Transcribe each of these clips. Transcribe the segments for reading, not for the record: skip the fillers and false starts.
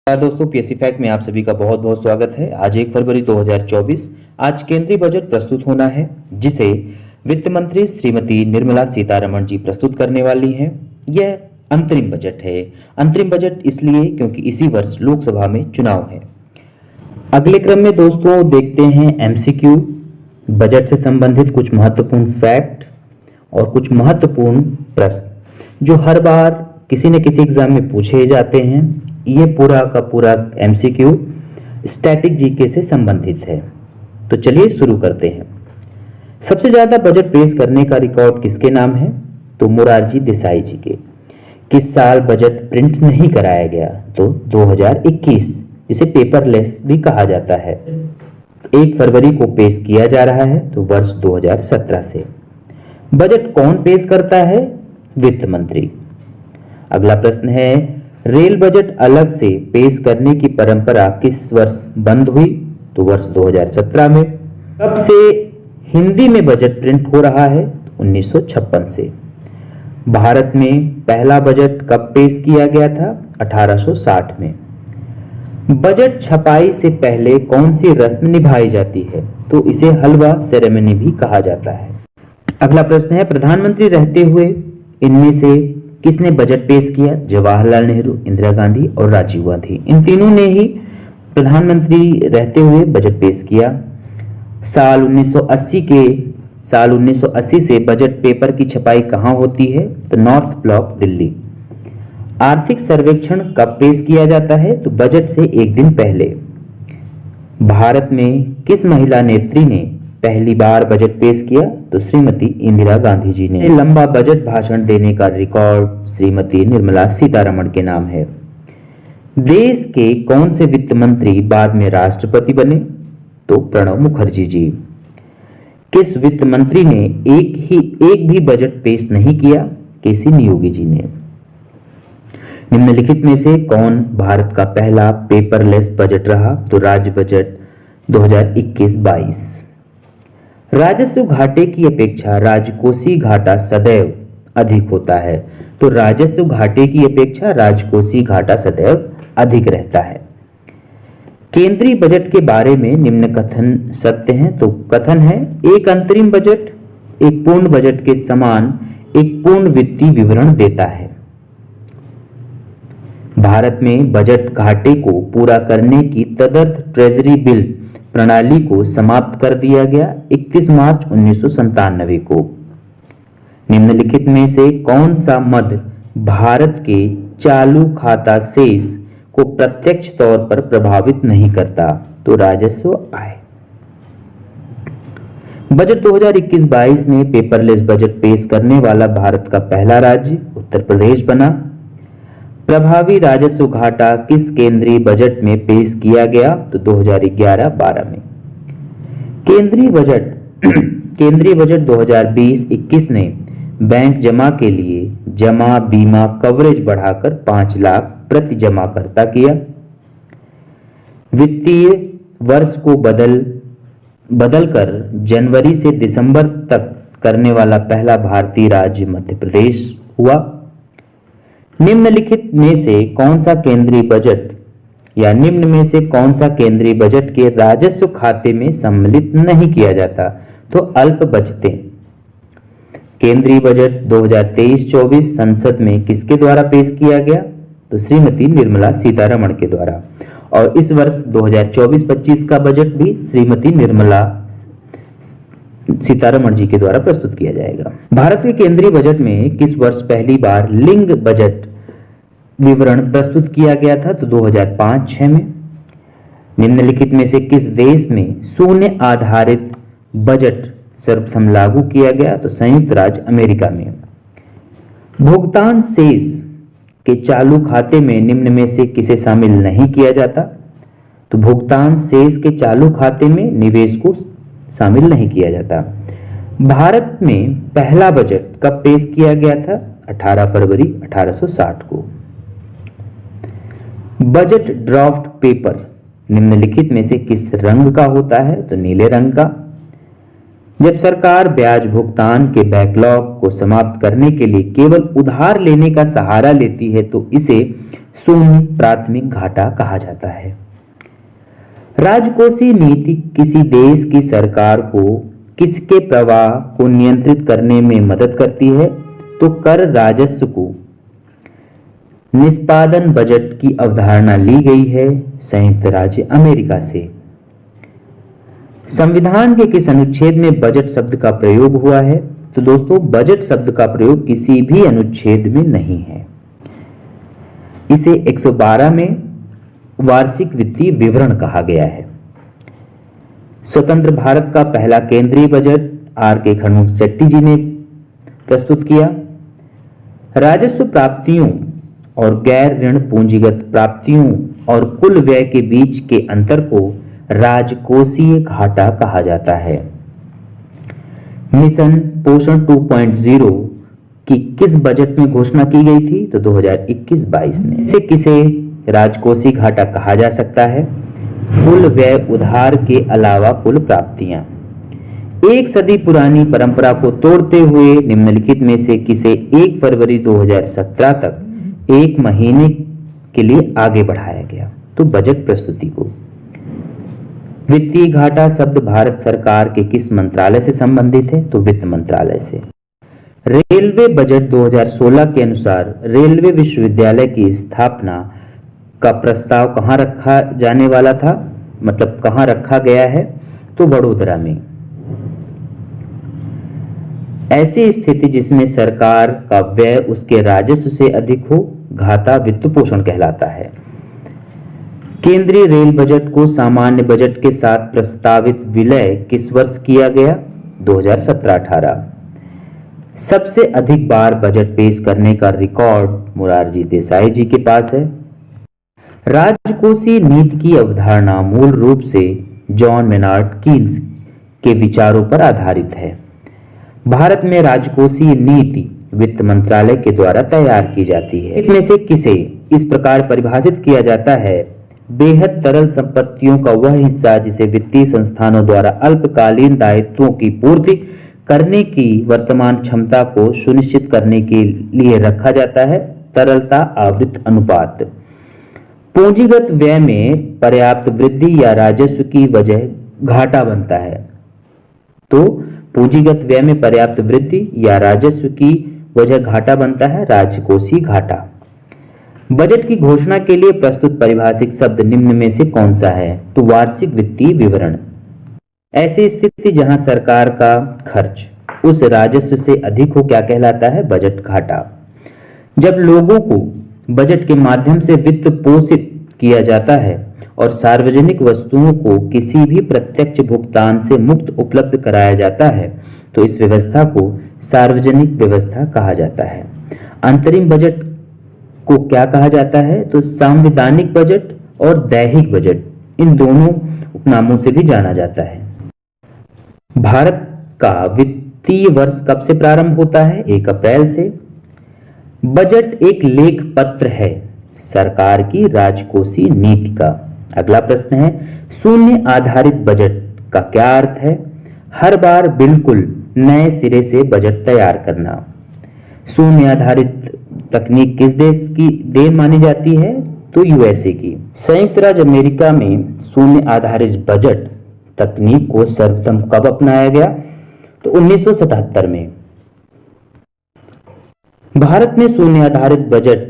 दोस्तों, PSC fact में आप सभी का बहुत बहुत स्वागत है। आज 1 फरवरी 2024 आज केंद्रीय बजट प्रस्तुत होना है, जिसे वित्त मंत्री श्रीमती निर्मला सीतारमण जी प्रस्तुत करने वाली हैं। यह अंतरिम बजट है। अंतरिम बजट इसलिए क्योंकि इसी वर्ष लोकसभा में चुनाव है। अगले क्रम में दोस्तों देखते हैं एमसीक्यू, बजट से संबंधित कुछ महत्वपूर्ण फैक्ट और कुछ महत्वपूर्ण प्रश्न जो हर बार किसी न किसी एग्जाम में पूछे जाते हैं। ये पूरा का पूरा एमसीक्यू स्टैटिक जीके से संबंधित है। तो चलिए शुरू करते हैं। सबसे ज्यादा बजट पेश करने का रिकॉर्ड किसके नाम है? तो मोरारजी देसाई जी के। किस साल बजट प्रिंट नहीं कराया गया? तो 2021, जिसे पेपरलेस भी कहा जाता है। 1 फरवरी को पेश किया जा रहा है, तो वर्ष 2017 से। बजट कौन पेश करता है? वित्त मंत्री। अगला प्रश्न है, रेल बजट अलग से पेश करने की परंपरा किस वर्ष बंद हुई? तो वर्ष 2017 में। कब से हिंदी में बजट प्रिंट हो रहा है? 1956 से। भारत में पहला बजट कब पेश किया गया था? 1860 में। बजट छपाई से पहले कौन सी रस्म निभाई जाती है? तो इसे हलवा सेरेमनी भी कहा जाता है। अगला प्रश्न है, प्रधानमंत्री रहते हुए इनमें से किसने बजट पेश किया? जवाहरलाल नेहरू, इंदिरा गांधी और राजीव गांधी। इन तीनों ने ही प्रधानमंत्री रहते हुए बजट पेश किया। साल 1980 से बजट पेपर की छपाई कहाँ होती है? तो नॉर्थ ब्लॉक, दिल्ली। आर्थिक सर्वेक्षण कब पेश किया जाता है? तो बजट से एक दिन पहले। भारत में किस महिला नेत्री ने पहली बार बजट पेश किया? तो श्रीमती इंदिरा गांधी जी ने। लंबा बजट भाषण देने का रिकॉर्ड श्रीमती निर्मला सीतारमण के नाम है। देश के कौन से वित्त मंत्री बाद में राष्ट्रपति बने? तो प्रणब मुखर्जी जी। किस वित्त मंत्री ने एक भी बजट पेश नहीं किया? केसी नियोगी जी ने। निम्नलिखित में से कौन भारत का पहला पेपरलेस बजट रहा? तो राज्य बजट 2021-22। राजस्व घाटे की अपेक्षा राजकोषीय घाटा सदैव अधिक होता है। तो राजस्व घाटे की अपेक्षा राजकोषीय घाटा सदैव अधिक रहता है। केंद्रीय बजट के बारे में निम्न कथन सत्य हैं। तो कथन है, एक अंतरिम बजट एक पूर्ण बजट के समान एक पूर्ण वित्तीय विवरण देता है। भारत में बजट घाटे को पूरा करने की तदर्थ ट्रेजरी बिल प्रणाली को समाप्त कर दिया गया 31 मार्च 1997 को। निम्नलिखित में से कौन सा मद भारत के चालू खाता शेष को प्रत्यक्ष तौर पर प्रभावित नहीं करता? तो राजस्व आय। बजट 2021-22 में पेपरलेस बजट पेश करने वाला भारत का पहला राज्य उत्तर प्रदेश बना। प्रभावी राजस्व घाटा किस केंद्रीय बजट में पेश किया गया? तो 2011-12 में। केंद्रीय बजट 2020-21 ने बैंक जमा के लिए जमा बीमा कवरेज बढ़ाकर 5 लाख प्रति जमाकर्ता किया। वित्तीय वर्ष को बदलकर जनवरी से दिसंबर तक करने वाला पहला भारतीय राज्य मध्य प्रदेश हुआ। निम्नलिखित में से कौन सा केंद्रीय बजट या निम्न में से कौन सा केंद्रीय बजट के राजस्व खाते में सम्मिलित नहीं किया जाता? तो अल्प बचतें। केंद्रीय बजट 2023-24 संसद में किसके द्वारा पेश किया गया? तो श्रीमती निर्मला सीतारमण के द्वारा। और इस वर्ष 2024-25 का बजट भी श्रीमती निर्मला सीतारमण जी के द्वारा प्रस्तुत किया जाएगा। भारत के केंद्रीय बजट में किस वर्ष पहली बार लिंग बजट विवरण प्रस्तुत किया गया था? तो 2005-06 में। निम्नलिखित में से किस देश में शून्य आधारित बजट सर्वप्रथम लागू किया गया? तो संयुक्त राज्य अमेरिका में। भुगतान शेष के चालू खाते में निम्न में से किसे शामिल नहीं किया जाता? तो भुगतान शेष के चालू खाते में निवेश को शामिल नहीं किया जाता। भारत में पहला बजट कब पेश किया गया था? 18 फरवरी 1860 को। बजट ड्राफ्ट पेपर निम्नलिखित में से किस रंग का होता है? तो नीले रंग का। जब सरकार ब्याज भुगतान के बैकलॉग को समाप्त करने के लिए केवल उधार लेने का सहारा लेती है तो इसे शून्य प्राथमिक घाटा कहा जाता है। राजकोषीय नीति किसी देश की सरकार को किसके प्रवाह को नियंत्रित करने में मदद करती है? तो कर राजस्व को निष्पादन बजट की अवधारणा ली गई है संयुक्त राज्य अमेरिका से। संविधान के किस अनुच्छेद में बजट शब्द का प्रयोग हुआ है? तो दोस्तों बजट शब्द का प्रयोग किसी भी अनुच्छेद में नहीं है। इसे 112 में वार्षिक वित्तीय विवरण कहा गया है। स्वतंत्र भारत का पहला केंद्रीय बजट आर के खड़मुख शेट्टी जी ने प्रस्तुत किया। राजस्व प्राप्तियों और गैर ऋण पूंजीगत प्राप्तियों और कुल व्यय के बीच के अंतर को राजकोषीय घाटा कहा जाता है। मिशन पोषण 2.0 की किस बजट में घोषणा की गई थी? तो 2021-22 में। इसे किसे राजकोषीय घाटा कहा जा सकता है? कुल व्यय उधार के अलावा कुल प्राप्तियां। एक सदी पुरानी परंपरा को तोड़ते हुए निम्नलिखित में से किसे 1 फरवरी 2017 तक एक महीने के लिए आगे बढ़ाया गया? तो बजट प्रस्तुति को। वित्तीय घाटा शब्द भारत सरकार के किस मंत्रालय से संबंधित है? तो वित्त मंत्रालय से। रेलवे बजट 2016 के अनुसार रेलवे विश्वविद्यालय की स्थापना का प्रस्ताव कहां रखा जाने वाला था? मतलब कहां रखा गया है? तो वडोदरा में। ऐसी स्थिति जिसमें सरकार का व्यय उसके राजस्व से अधिक हो घाटा वित्त पोषण कहलाता है। केंद्रीय रेल बजट को सामान्य बजट के साथ प्रस्तावित विलय किस वर्ष किया गया? 2017-18। सबसे अधिक बार बजट पेश करने का रिकॉर्ड मोरारजी देसाई जी के पास है। राजकोषीय नीति की अवधारणा मूल रूप से जॉन मेनार्ड कीन्स के विचारों पर आधारित है। भारत में राजकोषीय नीति वित्त मंत्रालय के द्वारा तैयार की जाती है। इनमें से किसे इस प्रकार परिभाषित किया जाता है? बेहद तरल संपत्तियों का वह हिस्सा जिसे वित्तीय संस्थानों द्वारा अल्पकालीन दायित्वों की पूर्ति करने की वर्तमान क्षमता को सुनिश्चित करने के लिए रखा जाता है। तरलता आवृत्त अनुपात। पूंजीगत व्यय में पर्याप्त वृद्धि या राजस्व की वजह घाटा बनता है। तो पूंजीगत व्यय में पर्याप्त वृद्धि या राजस्व की वजह घाटा बनता है राजकोषीय घाटा। बजट की घोषणा के लिए प्रस्तुत पारिभाषिक शब्द निम्न में से कौन सा है? तो वार्षिक वित्तीय विवरण। ऐसी स्थिति जहां सरकार का खर्च उस राजस्व से अधिक हो क्या कहलाता है? बजट घाटा। जब लोगों को बजट के माध्यम से वित्त पोषित किया जाता है और सार्वजनिक वस्तुओं को किसी भी प्रत्यक्ष भुगतान से मुक्त उपलब्ध कराया जाता है तो इस व्यवस्था को सार्वजनिक व्यवस्था कहा जाता है। अंतरिम बजट को क्या कहा जाता है? तो सांविधानिक बजट और दैहिक बजट, इन दोनों उपनामों से भी जाना जाता है। भारत का वित्तीय वर्ष कब से प्रारंभ होता है? 1 अप्रैल से। बजट एक लेख पत्र है सरकार की राजकोषीय नीति का। अगला प्रश्न है, शून्य आधारित बजट का क्या अर्थ है? हर बार बिल्कुल नए सिरे से बजट तैयार करना। शून्य आधारित तकनीक किस देश की देन मानी जाती है? तो यूएसए की। संयुक्त राज्य अमेरिका में शून्य आधारित बजट तकनीक को सर्वप्रथम कब अपनाया गया? तो 1977 में। भारत में शून्य आधारित बजट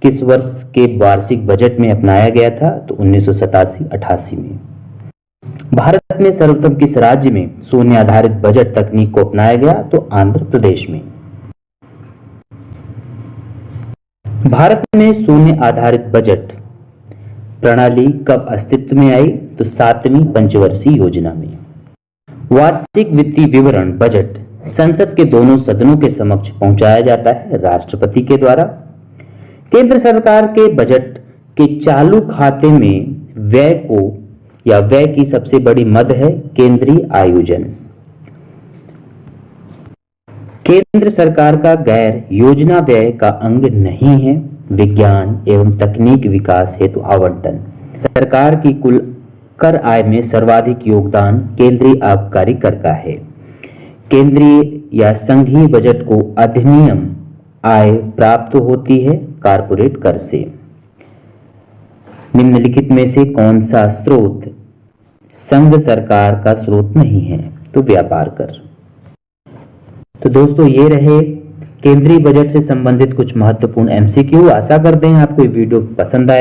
किस वर्ष के वार्षिक बजट में अपनाया गया था? तो 1987-88 में। भारत में सर्वप्रथम किस राज्य में शून्य आधारित बजट तकनीक को अपनाया गया? तो आंध्र प्रदेश में। भारत में शून्य आधारित बजट प्रणाली कब अस्तित्व में आई? तो 7वीं पंचवर्षीय योजना में। वार्षिक वित्तीय विवरण बजट संसद के दोनों सदनों के समक्ष पहुंचाया जाता है राष्ट्रपति के द्वारा। केंद्र सरकार के बजट के चालू खाते में व्यय को या व्यय की सबसे बड़ी मद है केंद्रीय आयोजन। केंद्र सरकार का गैर योजना व्यय का अंग नहीं है विज्ञान एवं तकनीक विकास हेतु आवंटन। सरकार की कुल कर आय में सर्वाधिक योगदान केंद्रीय आबकारी कर का है। केंद्रीय या संघीय बजट को अधिनियम आय प्राप्त होती है कारपोरेट कर से। निम्नलिखित में से कौन सा स्रोत संघ सरकार का स्रोत नहीं है? तो व्यापार कर। तो दोस्तों ये रहे केंद्रीय बजट से संबंधित कुछ महत्वपूर्ण एमसीक्यू। आशा करते हैं आपको ये वीडियो पसंद आए।